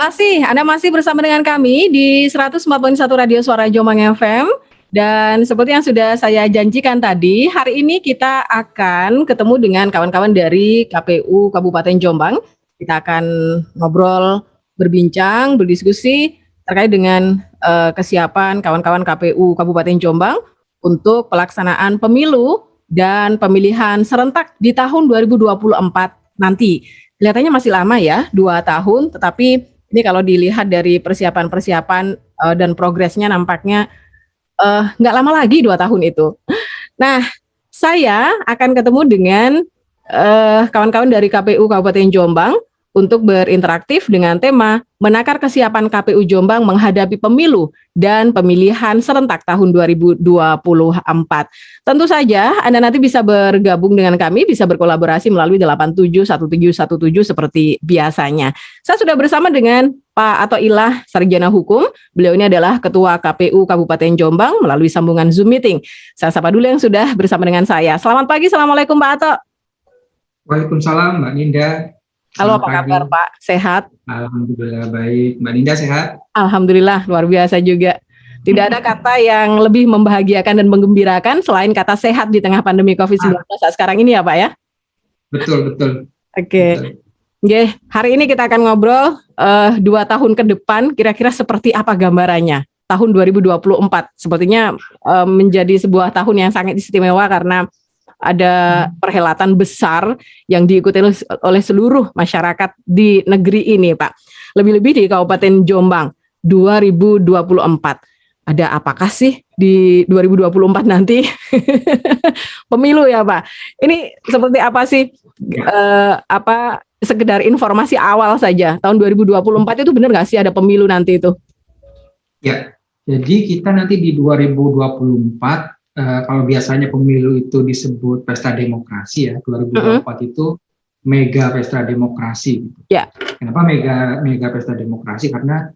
kasih. Anda masih bersama dengan kami di 104.1 Radio Suara Jombang FM. Dan seperti yang sudah saya janjikan tadi, hari ini kita akan ketemu dengan kawan-kawan dari KPU Kabupaten Jombang. Kita akan ngobrol, berbincang, berdiskusi terkait dengan kesiapan kawan-kawan KPU Kabupaten Jombang untuk pelaksanaan pemilu dan pemilihan serentak di tahun 2024 nanti. Kelihatannya masih lama ya, 2 tahun, tetapi ini kalau dilihat dari persiapan-persiapan dan progresnya nampaknya nggak lama lagi 2 tahun itu. Nah, saya akan ketemu dengan kawan-kawan dari KPU Kabupaten Jombang untuk berinteraktif dengan tema menakar kesiapan KPU Jombang menghadapi pemilu dan pemilihan serentak tahun 2024. Tentu saja Anda nanti bisa bergabung dengan kami, bisa berkolaborasi melalui 871717 seperti biasanya. Saya sudah bersama dengan Pak Athoillah, Sarjana Hukum. Beliau ini adalah Ketua KPU Kabupaten Jombang melalui sambungan Zoom meeting. Saya sapa dulu yang sudah bersama dengan saya. Selamat pagi, Assalamualaikum Pak Atho. Waalaikumsalam Mbak Ninda. Halo, apa kabar Pak? Sehat? Alhamdulillah baik. Mbak Ninda sehat? Alhamdulillah, luar biasa juga. Tidak ada kata yang lebih membahagiakan dan menggembirakan selain kata sehat di tengah pandemi COVID-19 saat sekarang ini ya Pak ya? Betul. Oke. Oke, hari ini kita akan ngobrol 2 tahun ke depan kira-kira seperti apa gambarannya. Tahun 2024 sepertinya menjadi sebuah tahun yang sangat istimewa karena ada perhelatan besar yang diikuti oleh seluruh masyarakat di negeri ini, Pak. Lebih-lebih di Kabupaten Jombang 2024. Ada apakah sih di 2024 nanti? Pemilu ya, Pak. Ini seperti apa sih? Sekedar informasi awal saja. Tahun 2024 itu benar nggak sih ada pemilu nanti itu? Ya, jadi kita nanti di 2024 kalau biasanya pemilu itu disebut pesta demokrasi ya, 2024 itu mega pesta demokrasi. Ya. Kenapa mega pesta demokrasi? Karena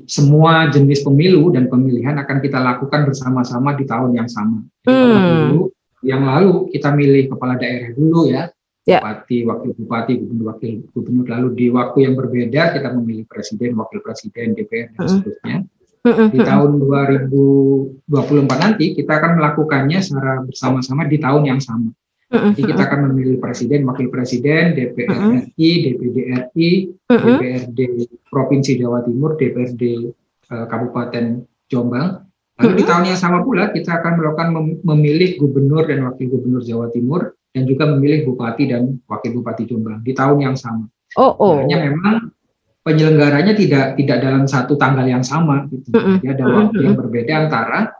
semua jenis pemilu dan pemilihan akan kita lakukan bersama-sama di tahun yang sama. Dulu yang lalu kita milih kepala daerah dulu ya, bupati, wakil bupati, gubernur, wakil gubernur. Lalu di waktu yang berbeda kita memilih presiden, wakil presiden, DPR dan seterusnya. Di tahun 2024 nanti kita akan melakukannya secara bersama-sama di tahun yang sama. Jadi kita akan memilih presiden, wakil presiden, DPR RI, DPD RI, DPRD Provinsi Jawa Timur, DPRD Kabupaten Jombang. Lalu di tahun yang sama pula kita akan melakukan memilih gubernur dan wakil gubernur Jawa Timur dan juga memilih bupati dan wakil bupati Jombang di tahun yang sama. Hanya memang penyelenggaranya tidak dalam satu tanggal yang sama, gitu. Jadi ada waktu yang berbeda antara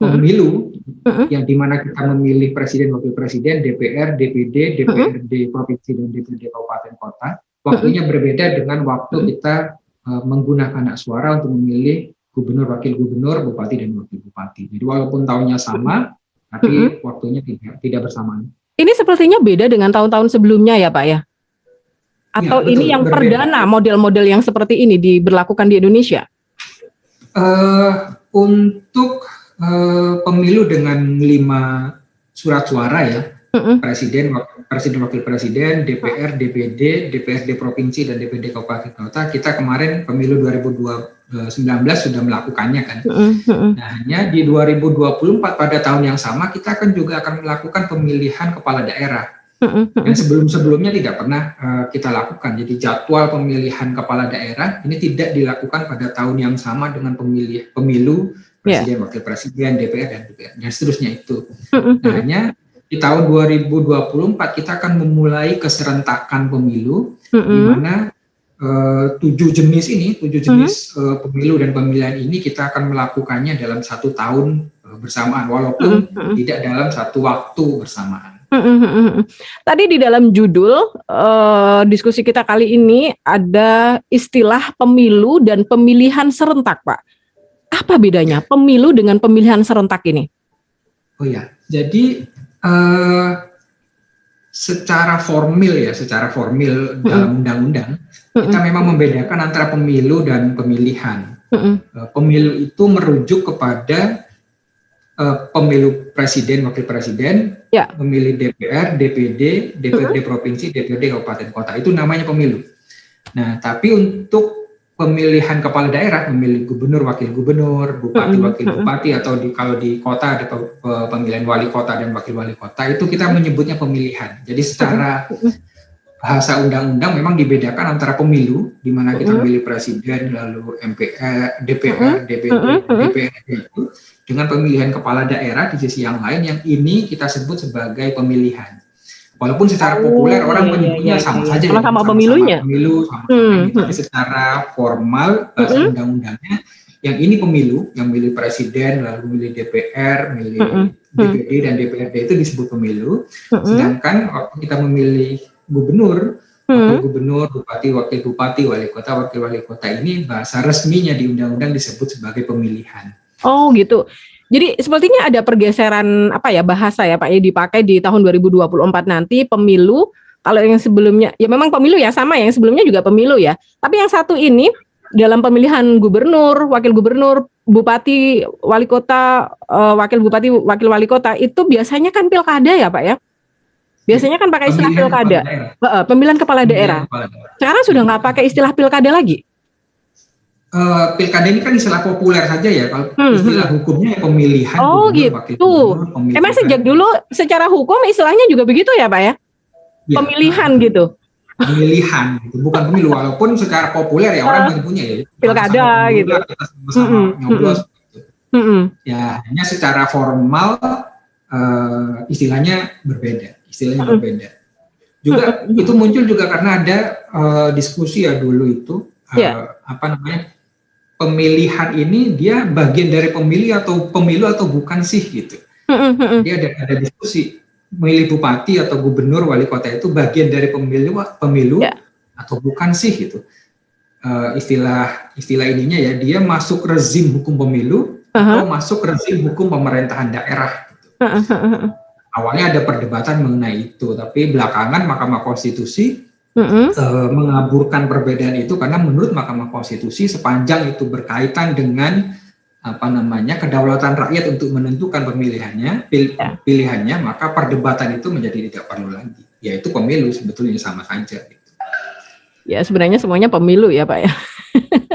pemilu yang dimana kita memilih presiden, wakil presiden, DPR, DPD, DPRD provinsi dan DPRD kabupaten kota. Waktunya berbeda dengan waktu kita menggunakan hak suara untuk memilih gubernur, wakil gubernur, bupati dan wakil bupati. Jadi walaupun tahunnya sama, tapi waktunya tidak bersamaan. Ini sepertinya beda dengan tahun-tahun sebelumnya ya Pak ya? Atau ya, betul, ini yang berbeda. Perdana model-model yang seperti ini diberlakukan di Indonesia? Untuk pemilu dengan 5 surat suara ya, presiden, wakil presiden, DPR, DPD, DPRD provinsi dan DPD kabupaten kota, kita kemarin pemilu 2019 sudah melakukannya kan. Nah, hanya di 2024 pada tahun yang sama kita juga akan melakukan pemilihan kepala daerah. Dan sebelum-sebelumnya tidak pernah kita lakukan. Jadi jadwal pemilihan kepala daerah ini tidak dilakukan pada tahun yang sama dengan pemilu presiden, wakil presiden, DPR dan DPR dan seterusnya itu. Nah, hanya di tahun 2024 kita akan memulai keserentakan pemilu di mana 7 jenis pemilu dan pemilihan ini kita akan melakukannya dalam 1 tahun bersamaan walaupun tidak dalam satu waktu bersamaan. Tadi di dalam judul diskusi kita kali ini ada istilah pemilu dan pemilihan serentak, Pak. Apa bedanya pemilu dengan pemilihan serentak ini? Oh ya, jadi secara formil dalam undang-undang kita memang membedakan antara pemilu dan pemilihan. Pemilu itu merujuk kepada pemilu presiden, wakil presiden, memilih DPR, DPD, DPRD provinsi, DPRD kabupaten kota, itu namanya pemilu. Nah, tapi untuk pemilihan kepala daerah, memilih gubernur, wakil gubernur, bupati, wakil bupati, atau kalau di kota ada pemilihan wali kota dan wakil wali kota, itu kita menyebutnya pemilihan. Jadi secara bahasa undang-undang memang dibedakan antara pemilu, di mana kita memilih presiden, lalu MPR, DPR, DPRD itu, dengan pemilihan kepala daerah di sisi yang lain, yang ini kita sebut sebagai pemilihan. Walaupun secara populer orang menyebutnya sama saja, sama pemilunya. Pemilu, tapi secara formal bahasa undang-undangnya, yang ini pemilu, yang milih presiden, lalu milih DPR, milih DPD dan DPRD itu disebut pemilu. Sedangkan waktu kita memilih gubernur, wakil gubernur, bupati, wakil bupati, wali kota, wakil wali kota, ini bahasa resminya di undang-undang disebut sebagai pemilihan. Oh gitu. Jadi sepertinya ada pergeseran bahasa ya Pak ya, dipakai di tahun 2024 nanti pemilu. Kalau yang sebelumnya ya memang pemilu ya, sama yang sebelumnya juga pemilu ya. Tapi yang satu ini dalam pemilihan gubernur, wakil gubernur, bupati, wali kota, wakil bupati, wakil wali kota, itu biasanya kan pilkada ya Pak ya. Biasanya kan pakai istilah pilkada, pemilihan kepala daerah. Sekarang sudah nggak pakai istilah pilkada lagi. Pilkada ini kan istilah populer saja ya, kalau istilah hukumnya pemilihan. Oh gitu. Emang sejak dulu secara hukum istilahnya juga begitu ya Pak ya? Pemilihan gitu. Pemilihan, gitu. Bukan pemilu, walaupun secara populer ya orang menyebutnya ya pilkada gitu. Kita sama-sama nyoblos. Ya hanya secara formal istilahnya berbeda. Juga itu muncul juga karena ada diskusi ya dulu itu pemilihan ini dia bagian dari pemilu atau bukan sih gitu. Dia ada diskusi memilih bupati atau gubernur, wali kota itu bagian dari pemilu atau bukan sih gitu. Istilah ininya ya, dia masuk rezim hukum pemilu atau masuk rezim hukum pemerintahan daerah gitu. Awalnya ada perdebatan mengenai itu, tapi belakangan Mahkamah Konstitusi mengaburkan perbedaan itu karena menurut Mahkamah Konstitusi sepanjang itu berkaitan dengan kedaulatan rakyat untuk menentukan pilihannya, maka perdebatan itu menjadi tidak perlu lagi. Yaitu pemilu sebetulnya sama saja. Gitu. Ya sebenarnya semuanya pemilu ya Pak ya.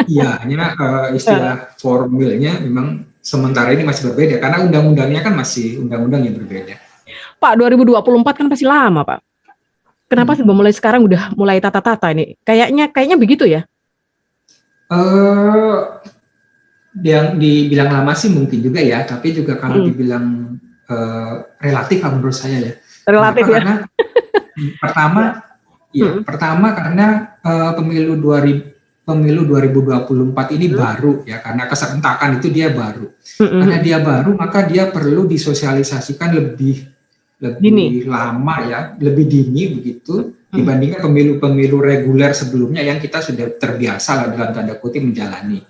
Iya, hanya istilah formilnya memang sementara ini masih berbeda karena undang-undangnya kan masih undang-undang yang berbeda. Pak, 2024 kan masih lama Pak. Kenapa sudah mulai sekarang udah mulai tata-tata ini? Kayaknya begitu ya? Yang dibilang lama sih mungkin juga ya, tapi juga kalau dibilang relatif menurut saya ya. Relatif ya. Karena pertama karena pemilu 2024 ini baru ya, karena keserentakan itu dia baru. Karena dia baru maka dia perlu disosialisasikan lebih lama ya, lebih dini begitu dibandingkan pemilu-pemilu reguler sebelumnya yang kita sudah terbiasa lah dalam tanda kutip menjalani.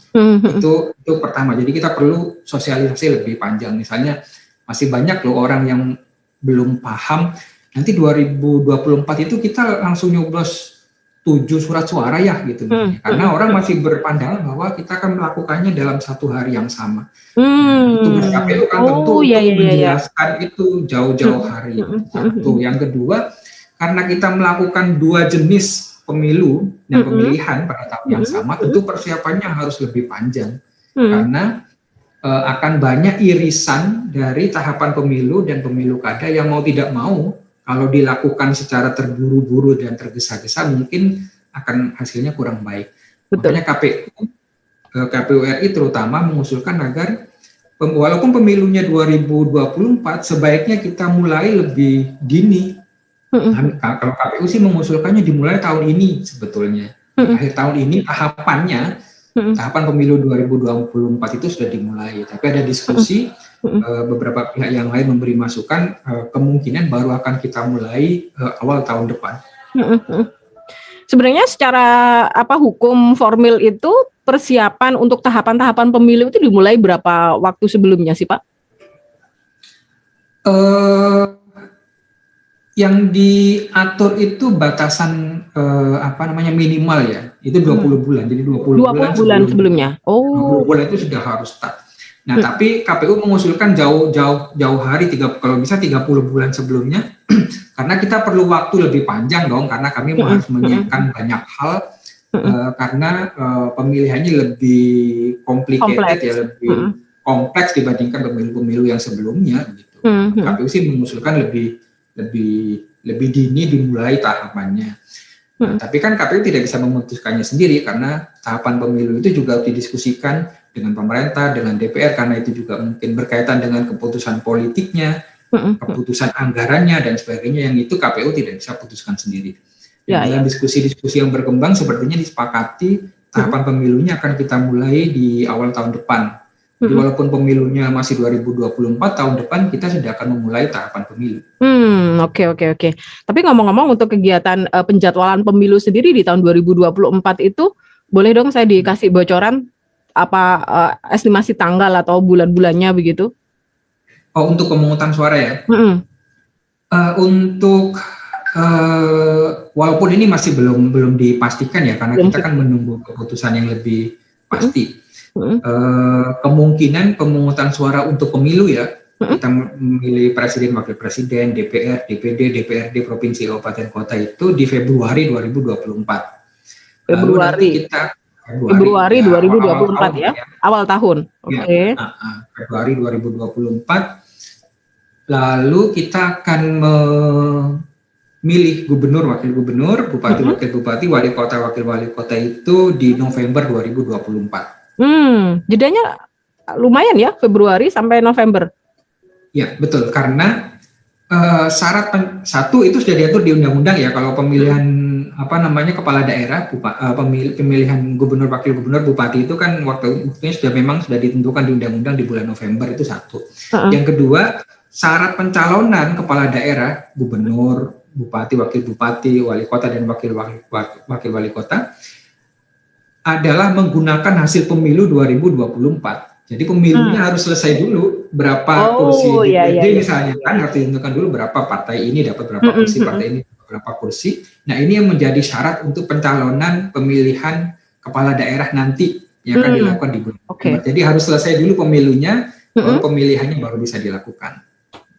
Itu pertama. Jadi kita perlu sosialisasi lebih panjang. Misalnya masih banyak loh orang yang belum paham nanti 2024 itu kita langsung nyoblos 7 surat suara ya gitu. Karena orang masih berpandangan bahwa kita akan melakukannya dalam satu hari yang sama. Itu KPU kan tentu menjelaskan itu jauh-jauh hari. Satu. Yang kedua, karena kita melakukan 2 jenis pemilu dan pemilihan pada tahun yang sama, tentu persiapannya harus lebih panjang. Karena akan banyak irisan dari tahapan pemilu dan pemilu kada yang mau tidak mau kalau dilakukan secara terburu-buru dan tergesa-gesa mungkin akan hasilnya kurang baik. Makanya KPU RI terutama mengusulkan agar walaupun pemilunya 2024 sebaiknya kita mulai lebih dini. Kalau KPU sih mengusulkannya dimulai tahun ini sebetulnya. Akhir tahun ini tahapan pemilu 2024 itu sudah dimulai. Tapi ada diskusi beberapa pihak yang lain memberi masukan kemungkinan baru akan kita mulai awal tahun depan. Sebenarnya secara hukum formil itu persiapan untuk tahapan-tahapan pemilu itu dimulai berapa waktu sebelumnya sih Pak? Yang diatur itu batasan minimal ya, itu 20 bulan. Jadi 20 bulan sebelumnya. 20 bulan itu sudah harus start. Nah, tapi KPU mengusulkan jauh hari, kalau bisa 30 bulan sebelumnya, karena kita perlu waktu lebih panjang dong, karena kami harus menyiapkan banyak hal karena pemilihannya lebih complicated ya, lebih kompleks dibandingkan pemilu-pemilu yang sebelumnya gitu. KPU sih mengusulkan lebih dini dimulai tahapannya. Tapi kan KPU tidak bisa memutuskannya sendiri karena tahapan pemilu itu juga didiskusikan dengan pemerintah, dengan DPR, karena itu juga mungkin berkaitan dengan keputusan politiknya, keputusan anggarannya dan sebagainya, yang itu KPU tidak bisa putuskan sendiri. Dalam diskusi-diskusi yang berkembang sepertinya disepakati tahapan pemilunya akan kita mulai di awal tahun depan. Jadi walaupun pemilunya masih 2024, tahun depan kita sudah akan memulai tahapan pemilu. Oke. Tapi ngomong-ngomong untuk kegiatan penjadwalan pemilu sendiri di tahun 2024 itu, boleh dong saya dikasih bocoran apa estimasi tanggal atau bulan-bulannya begitu? Oh, untuk pemungutan suara ya? Untuk walaupun ini masih belum dipastikan ya, karena kita kan menunggu keputusan yang lebih pasti. Kemungkinan pemungutan suara untuk pemilu ya, kita memilih presiden, wakil presiden, DPR, DPD, DPRD, provinsi, kabupaten, kota itu di Februari 2024. Februari 2024 ya, awal tahun. Oke. Februari 2024. Lalu kita akan memilih gubernur, wakil gubernur, bupati, wakil bupati, wali kota, wakil wali kota itu di November 2024. Jedanya lumayan ya, Februari sampai November. Ya, betul, karena syarat satu itu sudah diatur di undang-undang ya, kalau pemilihan kepala daerah, pemilihan gubernur, wakil gubernur, bupati itu kan waktunya sudah ditentukan di undang-undang di bulan November, itu satu. Yang kedua, syarat pencalonan kepala daerah, gubernur, bupati, wakil bupati, wali kota dan wakil wali kota adalah menggunakan hasil pemilu 2024. Jadi pemilunya harus selesai dulu, berapa kursi DPRD misalnya kan harus ditentukan dulu berapa partai ini dapat berapa kursi, partai ini berapa kursi. Nah, ini yang menjadi syarat untuk pencalonan pemilihan kepala daerah nanti yang akan dilakukan di bulan November. Jadi harus selesai dulu pemilunya, pemilihannya baru bisa dilakukan.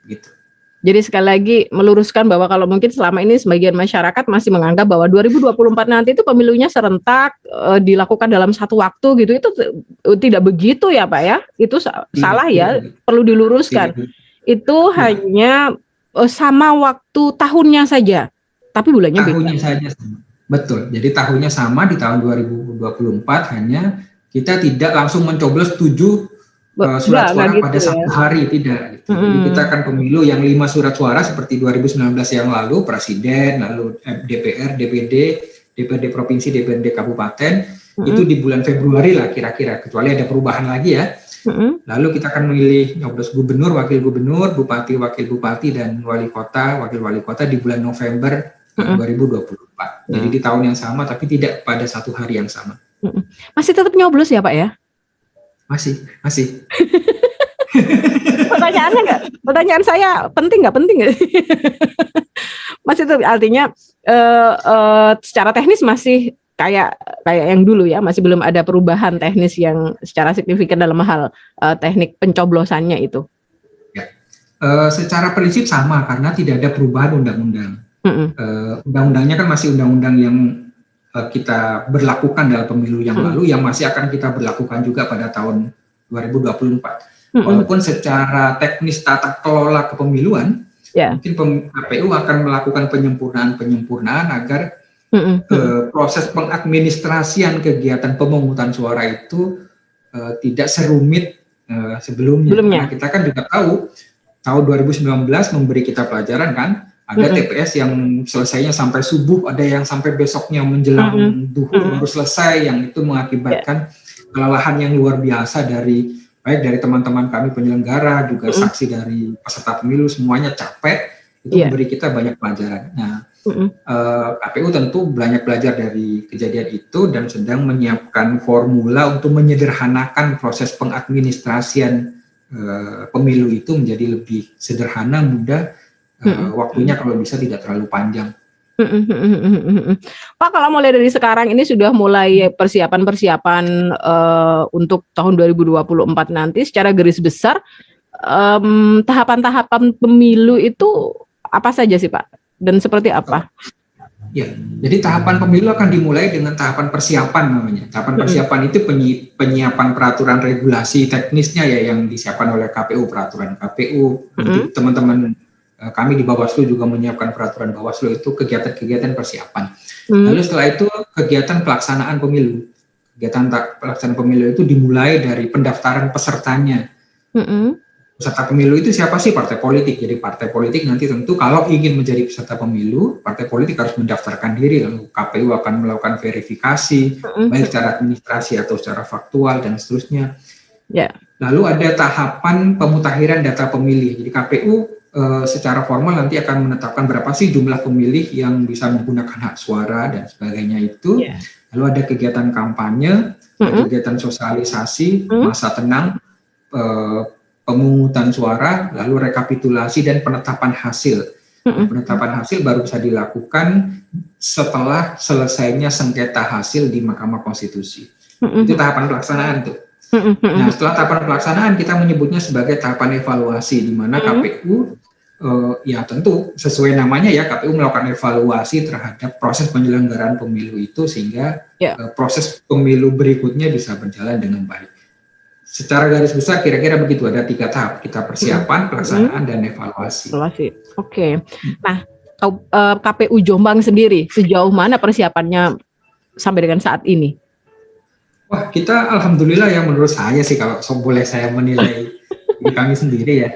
Gitu. Jadi sekali lagi meluruskan bahwa kalau mungkin selama ini sebagian masyarakat masih menganggap bahwa 2024 nanti itu pemilunya serentak dilakukan dalam satu waktu gitu, itu tidak begitu ya Pak ya, itu salah ya, perlu diluruskan. Itu hanya sama waktu tahunnya saja, tapi bulannya beda. Tahunnya saja sama. Betul, jadi tahunnya sama di tahun 2024, hanya kita tidak langsung mencoblos 7 surat suara gitu pada satu hari, tidak gitu. Jadi kita akan pemilu yang 5 surat suara seperti 2019 yang lalu, presiden, lalu DPR, DPD, DPRD provinsi, DPRD kabupaten, itu di bulan Februari lah kira-kira, kecuali ada perubahan lagi ya. Lalu kita akan memilih nyoblos gubernur, wakil gubernur, bupati, wakil bupati, dan wali kota, wakil wali kota di bulan November 2024. Jadi di tahun yang sama tapi tidak pada satu hari yang sama. Masih tetap nyoblos ya Pak ya? Masih. Pertanyaannya nggak? Pertanyaan saya penting nggak? Masih itu artinya secara teknis masih kayak yang dulu ya, masih belum ada perubahan teknis yang secara signifikan dalam hal teknik pencoblosannya itu. Ya, secara prinsip sama karena tidak ada perubahan undang-undang. Undang-undangnya kan masih undang-undang yang kita berlakukan dalam pemilu yang lalu, yang masih akan kita berlakukan juga pada tahun 2024. Walaupun secara teknis tata kelola kepemiluan, mungkin KPU akan melakukan penyempurnaan agar proses pengadministrasian kegiatan pemungutan suara itu tidak serumit sebelumnya. Karena kita kan juga tahu tahun 2019 memberi kita pelajaran kan. Ada TPS yang selesainya sampai subuh, ada yang sampai besoknya menjelang duhur baru selesai, yang itu mengakibatkan kelelahan yang luar biasa baik dari teman-teman kami penyelenggara, juga saksi dari peserta pemilu, semuanya capek, itu memberi kita banyak pelajaran. Nah, KPU tentu banyak belajar dari kejadian itu dan sedang menyiapkan formula untuk menyederhanakan proses pengadministrasian pemilu itu menjadi lebih sederhana, mudah, waktunya kalau bisa tidak terlalu panjang. Pak, kalau mulai dari sekarang ini sudah mulai persiapan untuk tahun 2024 nanti secara garis besar, tahapan-tahapan pemilu itu apa saja sih Pak? Dan seperti apa? Ya, jadi tahapan pemilu akan dimulai dengan tahapan persiapan namanya. Tahapan persiapan itu penyiapan peraturan regulasi teknisnya ya yang disiapkan oleh KPU, peraturan KPU. Nanti teman-teman kami di Bawaslu juga menyiapkan peraturan Bawaslu, itu kegiatan-kegiatan persiapan. Lalu setelah itu kegiatan pelaksanaan pemilu. Kegiatan pelaksanaan pemilu itu dimulai dari pendaftaran pesertanya. Peserta pemilu itu siapa sih? Partai politik. Jadi partai politik nanti tentu kalau ingin menjadi peserta pemilu, partai politik harus mendaftarkan diri. Lalu KPU akan melakukan verifikasi, baik secara administrasi atau secara faktual dan seterusnya. Lalu ada tahapan pemutakhiran data pemilih. Jadi KPU secara formal nanti akan menetapkan berapa sih jumlah pemilih yang bisa menggunakan hak suara dan sebagainya itu. Lalu ada kegiatan kampanye, kegiatan sosialisasi, masa tenang, pemungutan suara, lalu rekapitulasi dan penetapan hasil. Penetapan hasil baru bisa dilakukan setelah selesainya sengketa hasil di Mahkamah Konstitusi. Itu tahapan pelaksanaan tuh. Nah, setelah tahapan pelaksanaan kita menyebutnya sebagai tahapan evaluasi, di mana KPU ya tentu sesuai namanya ya, KPU melakukan evaluasi terhadap proses penyelenggaraan pemilu itu sehingga proses pemilu berikutnya bisa berjalan dengan baik. Secara garis besar kira-kira begitu, ada 3 tahap, kita persiapan, pelaksanaan, dan evaluasi. Oke. Nah, KPU Jombang sendiri sejauh mana persiapannya sampai dengan saat ini? Wah, kita alhamdulillah ya, menurut saya sih, kalau boleh saya menilai di kami sendiri ya.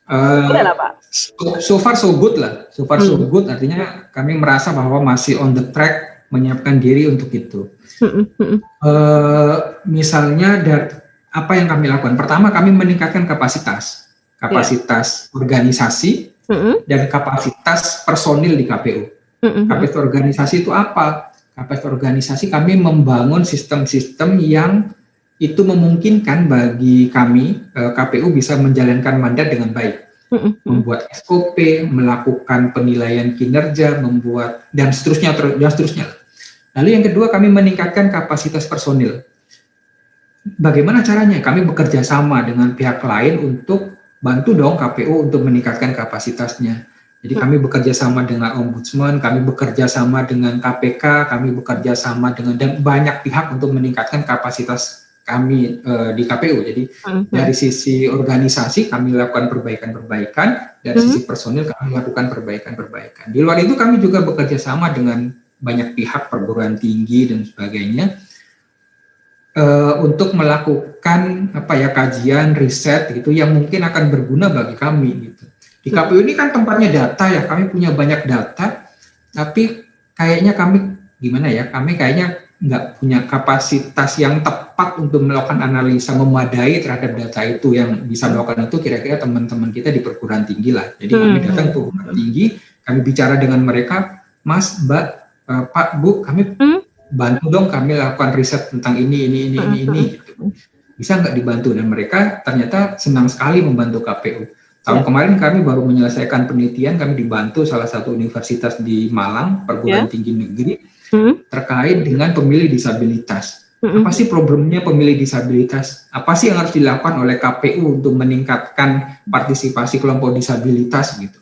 Boleh lah Pak. So far so good lah. So far so good artinya kami merasa bahwa masih on the track menyiapkan diri untuk itu. Misalnya apa yang kami lakukan? Pertama, kami meningkatkan kapasitas organisasi dan kapasitas personil di KPU. Kapasitas organisasi itu apa? Kapasitas organisasi kami membangun sistem-sistem yang itu memungkinkan bagi kami KPU bisa menjalankan mandat dengan baik. Membuat SOP, melakukan penilaian kinerja, membuat dan seterusnya. Lalu yang kedua, kami meningkatkan kapasitas personil. Bagaimana caranya? Kami bekerja sama dengan pihak lain untuk bantu dong KPU untuk meningkatkan kapasitasnya. Jadi kami bekerja sama dengan Ombudsman, kami bekerja sama dengan KPK, kami bekerja sama dengan dan banyak pihak untuk meningkatkan kapasitas kami di KPU. Jadi dari sisi organisasi kami lakukan perbaikan-perbaikan, dari sisi personil kami lakukan perbaikan-perbaikan. Di luar itu kami juga bekerja sama dengan banyak pihak, perguruan tinggi dan sebagainya, untuk melakukan kajian, riset gitu yang mungkin akan berguna bagi kami gitu. Di KPU ini kan tempatnya data ya, kami punya banyak data, tapi kayaknya kami kayaknya nggak punya kapasitas yang tepat untuk melakukan analisa memadai terhadap data itu. Yang bisa melakukan itu kira-kira teman-teman kita di perguruan tinggi lah. Jadi kami datang ke perguruan tinggi, kami bicara dengan mereka, Mas, Mbak, Pak, Bu, kami bantu dong kami lakukan riset tentang ini gitu. Bisa nggak dibantu? Dan mereka ternyata senang sekali membantu KPU. Tahun kemarin kami baru menyelesaikan penelitian, kami dibantu salah satu universitas di Malang, perguruan tinggi negeri, terkait dengan pemilih disabilitas. Apa sih problemnya pemilih disabilitas? Apa sih yang harus dilakukan oleh KPU untuk meningkatkan partisipasi kelompok disabilitas gitu?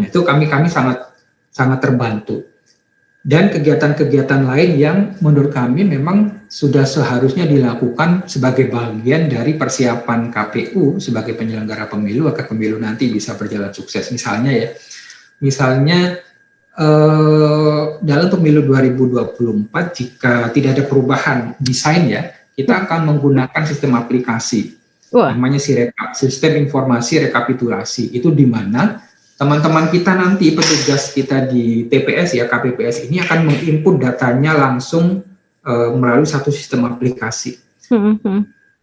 Itu kami sangat terbantu. Dan kegiatan-kegiatan lain yang menurut kami memang sudah seharusnya dilakukan sebagai bagian dari persiapan KPU sebagai penyelenggara pemilu agar pemilu nanti bisa berjalan sukses. Misalnya dalam pemilu 2024 jika tidak ada perubahan desain ya, kita akan menggunakan sistem aplikasi. Namanya Sirekap, sistem informasi rekapitulasi. Itu di mana teman-teman kita nanti, petugas kita di TPS ya, KPPS ini akan menginput datanya langsung melalui satu sistem aplikasi.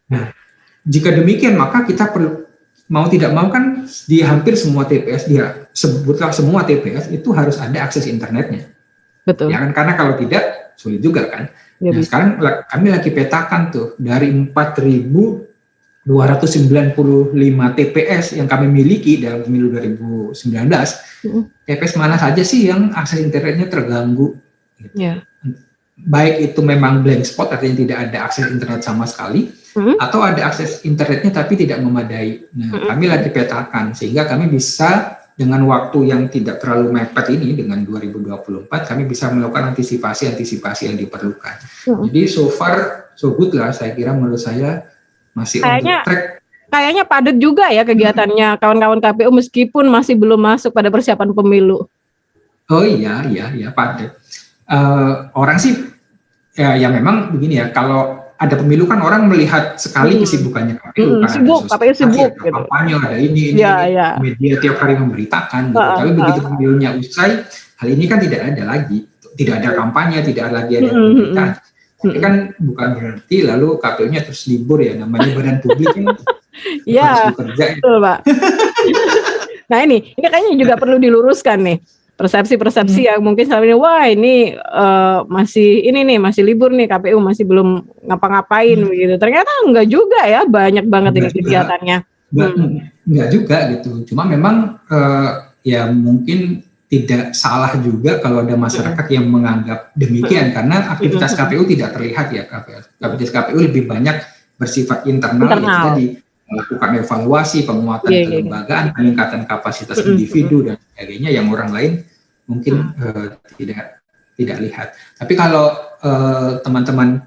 Nah, jika demikian maka kita perlu, mau tidak mau kan di hampir semua TPS, sebutlah semua TPS itu harus ada akses internetnya. Betul. Ya kan, karena kalau tidak sulit juga kan. Nah, sekarang kami lagi petakan tuh dari 4.295 TPS yang kami miliki dalam pemilu 2019, TPS mana saja sih yang akses internetnya terganggu? Gitu. Baik itu memang blank spot, artinya tidak ada akses internet sama sekali, atau ada akses internetnya tapi tidak memadai. Nah, kami lagi petakan sehingga kami bisa dengan waktu yang tidak terlalu mepet ini, dengan 2024, kami bisa melakukan antisipasi yang diperlukan. Jadi so far so good lah, saya kira, menurut saya masih on the track. Kayaknya padat juga ya kegiatannya kawan-kawan KPU meskipun masih belum masuk pada persiapan pemilu. Oh iya padat. Orang sih ya memang begini ya, kalau ada pemilu kan orang melihat sekali kesibukannya KPU, kan sibuk, KPU sibuk, ada kampanye, ada ini, media tiap hari memberitakan gitu. Tapi begitu pemilunya usai, hal ini kan tidak ada lagi, tidak ada kampanye, tidak lagi ada pemberitaan. Ini kan bukan berarti lalu KPU-nya terus libur ya, namanya badan publik kan harus bekerja. Betul, Pak. Nah ini kayaknya juga perlu diluruskan nih. Persepsi-persepsi yang mungkin selama ini, wah ini masih libur nih, KPU masih belum ngapa-ngapain begitu. Ternyata enggak juga ya, banyak banget ini kegiatannya. Enggak juga gitu. Cuma memang ya mungkin tidak salah juga kalau ada masyarakat yang menganggap demikian, karena aktivitas KPU tidak terlihat ya. Aktivitas KPU lebih banyak bersifat internal. Ya, tadi melakukan evaluasi, penguatan kelembagaan, peningkatan kapasitas individu dan sebagainya yang orang lain mungkin tidak lihat. Tapi kalau teman-teman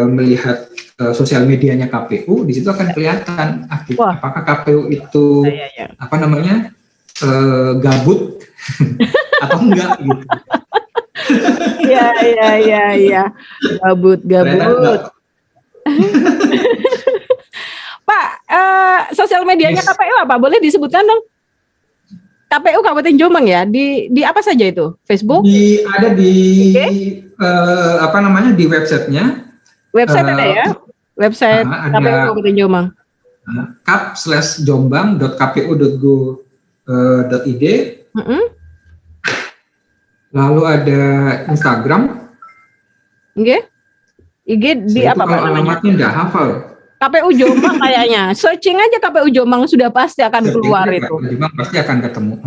melihat sosial medianya KPU, di situ akan kelihatan apakah KPU itu gabut atau enggak gitu. Iya. Gabut. Pak, sosial medianya KPU apa? Boleh disebutkan dong? KPU Kabupaten Jombang ya. Di apa saja itu? Facebook? Ada di di websitenya. Website ada ya? Website KPU Kabupaten Jombang. kap/jombang.kpu.go.id. Lalu ada Instagram. IG di apa Pak namanya? Alamatnya nggak hafal. KPU Jombang kayaknya. Searching aja KPU Jombang sudah pasti akan keluar itu. KPU Jombang pasti akan ketemu.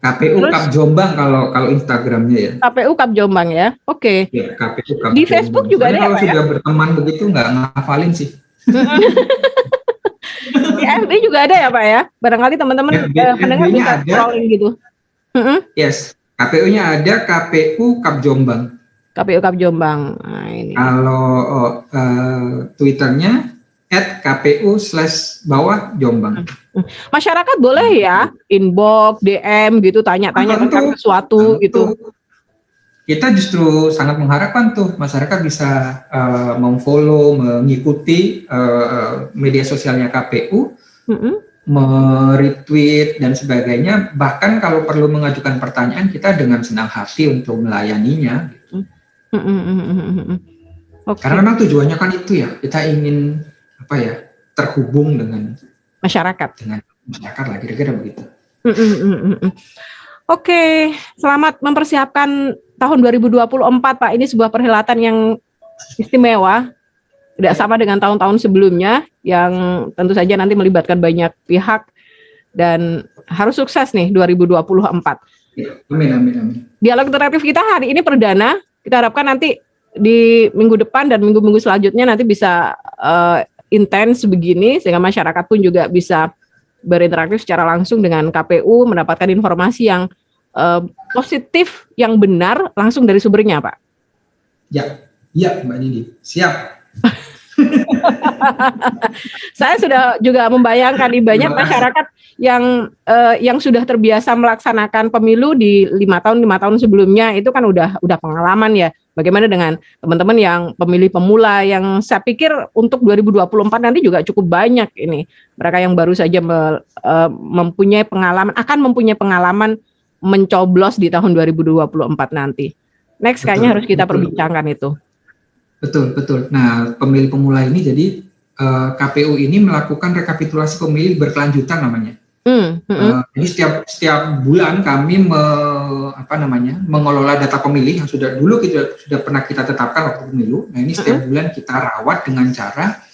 KPU Kap Jombang kalau Instagramnya ya. KPU Kap Jombang ya. Oke. Ya, KPU Kap di Facebook juga ada ya, kalau sudah berteman begitu nggak ngafalin sih. Di FB juga ada ya Pak ya. Barangkali teman-teman pendengar bisa scrolling gitu. Yes. KPU-nya ada, KPU Kap Jombang. KPU Kap Jombang. Nah, ini. Kalau Twitternya @kpu/Jombang. Masyarakat boleh ya inbox, DM gitu, tanya-tanya tentang sesuatu gitu. Kita justru sangat mengharapkan tuh masyarakat bisa memfollow, mengikuti media sosialnya KPU, meretweet dan sebagainya. Bahkan kalau perlu mengajukan pertanyaan, kita dengan senang hati untuk melayaninya. Gitu. Karena memang tujuannya kan itu ya, kita ingin terhubung dengan masyarakat lah, kira-kira begitu. Oke, selamat mempersiapkan tahun 2024 Pak. Ini sebuah perhelatan yang istimewa, tidak sama dengan tahun-tahun sebelumnya yang tentu saja nanti melibatkan banyak pihak dan harus sukses nih 2024. Amin. Dialog interaktif kita hari ini perdana. Kita harapkan nanti di minggu depan dan minggu-minggu selanjutnya nanti bisa intens begini sehingga masyarakat pun juga bisa berinteraksi secara langsung dengan KPU, mendapatkan informasi yang positif, yang benar langsung dari sumbernya, Pak. Ya, Mbak Nidi, siap. Saya sudah juga membayangkan di banyak masyarakat yang sudah terbiasa melaksanakan pemilu di 5 tahun sebelumnya itu kan udah pengalaman ya. Bagaimana dengan teman-teman yang pemilih pemula yang saya pikir untuk 2024 nanti juga cukup banyak ini. Mereka yang baru saja mempunyai pengalaman mencoblos di tahun 2024 nanti. Next kayaknya harus kita perbincangkan itu. Betul. Nah, pemilih pemula ini jadi KPU ini melakukan rekapitulasi pemilih berkelanjutan namanya. Jadi setiap bulan kami mengelola data pemilih yang sudah pernah kita tetapkan waktu pemilu. Nah, ini setiap bulan kita rawat dengan cara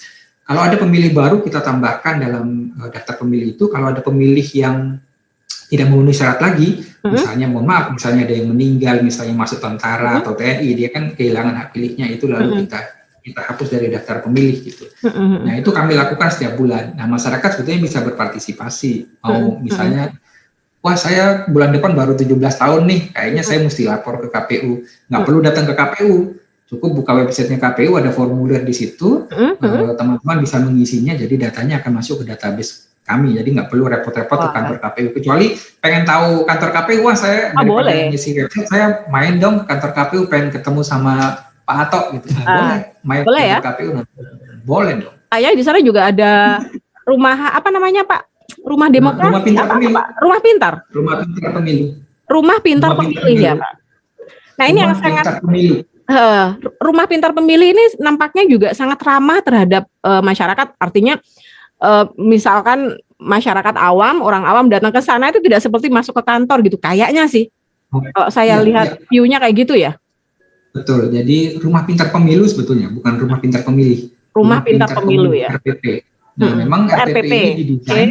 kalau ada pemilih baru kita tambahkan dalam daftar pemilih itu. Kalau ada pemilih yang tidak memenuhi syarat lagi, misalnya misalnya ada yang meninggal, misalnya masuk tentara atau TNI, dia kan kehilangan hak pilihnya itu, lalu kita hapus dari daftar pemilih gitu. Nah, itu kami lakukan setiap bulan. Nah, masyarakat sebetulnya bisa berpartisipasi, mau misalnya wah saya bulan depan baru 17 tahun nih, kayaknya saya mesti lapor ke KPU. Nggak perlu datang ke KPU, cukup buka websitenya KPU, ada formulir di situ, teman-teman bisa mengisinya, jadi datanya akan masuk ke database kami, jadi nggak perlu repot-repot ke kantor KPU, kecuali pengen tahu kantor KPU, wah saya daripada ngisi website, saya main dong ke kantor KPU, pengen ketemu sama Pak Ato gitu. Boleh, main boleh ke ya? KPU, boleh dong. Saya di sana juga ada rumah apa namanya Pak? Rumah demokrasi. Rumah pintar pemilu. Rumah pintar. Rumah pintar pemilu. Rumah pintar pemilu ya Pak. Nah ini yang sangat rumah pintar pemilih ini nampaknya juga sangat ramah terhadap masyarakat. Artinya misalkan masyarakat awam, orang awam datang ke sana itu tidak seperti masuk ke kantor gitu. Kayaknya sih. Kalau saya lihat view-nya kayak gitu ya. Betul. Jadi rumah pintar pemilu sebetulnya, bukan rumah pintar pemilih. Rumah pintar pemilu ya. RPP. Nah, memang RPP ini didesain,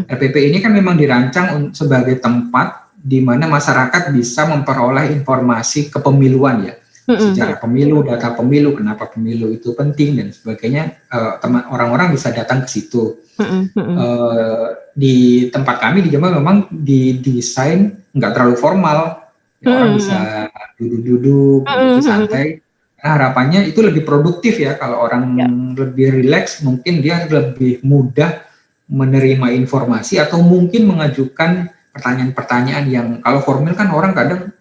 RPP ini kan memang dirancang sebagai tempat di mana masyarakat bisa memperoleh informasi kepemiluan ya, sejarah pemilu, data pemilu, kenapa pemilu itu penting dan sebagainya. Orang-orang bisa datang ke situ. Di tempat kami di Jombang memang didesain nggak terlalu formal, orang bisa duduk-duduk, santai. Nah, harapannya itu lebih produktif ya, kalau orang lebih rileks mungkin dia lebih mudah menerima informasi atau mungkin mengajukan pertanyaan-pertanyaan yang kalau formal kan orang kadang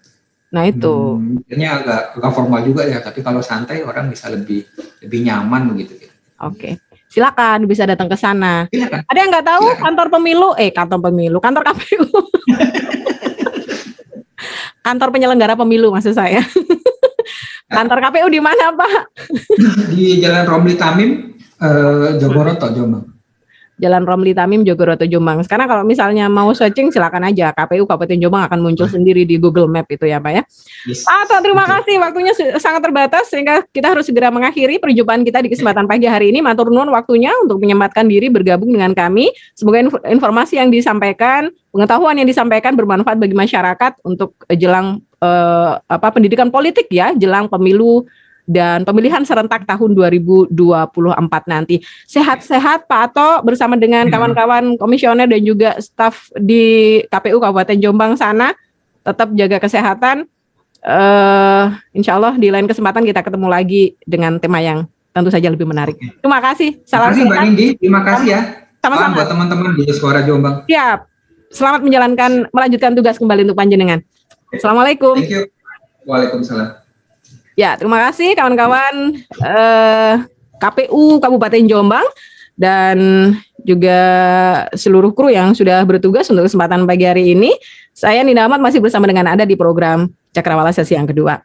itu agak formal juga ya, tapi kalau santai orang bisa lebih nyaman begitu. Oke. Silakan bisa datang ke sana. Silakan. Ada yang nggak tahu kantor KPU. Kantor penyelenggara pemilu maksud saya. Kantor KPU di mana Pak? Di Jalan Romli Tamim, Jogoroto, Jombang. Jalan Romli Tamim, Jogoroto, Jombang. Sekarang kalau misalnya mau searching silakan aja, KPU Kabupaten Jombang akan muncul sendiri di Google Map itu ya Pak ya. Pak, terima kasih, waktunya sangat terbatas sehingga kita harus segera mengakhiri perjumpaan kita di kesempatan pagi hari ini. Matur nuwun waktunya untuk menyempatkan diri bergabung dengan kami. Semoga informasi yang disampaikan, pengetahuan yang disampaikan bermanfaat bagi masyarakat untuk jelang pendidikan politik ya, jelang pemilu dan pemilihan serentak tahun 2024 nanti. Sehat-sehat Pak Ato bersama dengan kawan-kawan komisioner dan juga staf di KPU Kabupaten Jombang sana. Tetap jaga kesehatan. Insya Allah di lain kesempatan kita ketemu lagi dengan tema yang tentu saja lebih menarik. Terima kasih. Salam sehat. Terima kasih Mbak Nindi. Terima kasih ya. Sama-sama buat teman-teman di Suara Jombang. Siap. Selamat melanjutkan tugas kembali untuk panjenengan. Assalamualaikum. Thank you. Waalaikumsalam. Ya, terima kasih kawan-kawan KPU Kabupaten Jombang dan juga seluruh kru yang sudah bertugas untuk kesempatan pagi hari ini. Saya Nina Ahmad masih bersama dengan Anda di program Cakrawala sesi yang kedua.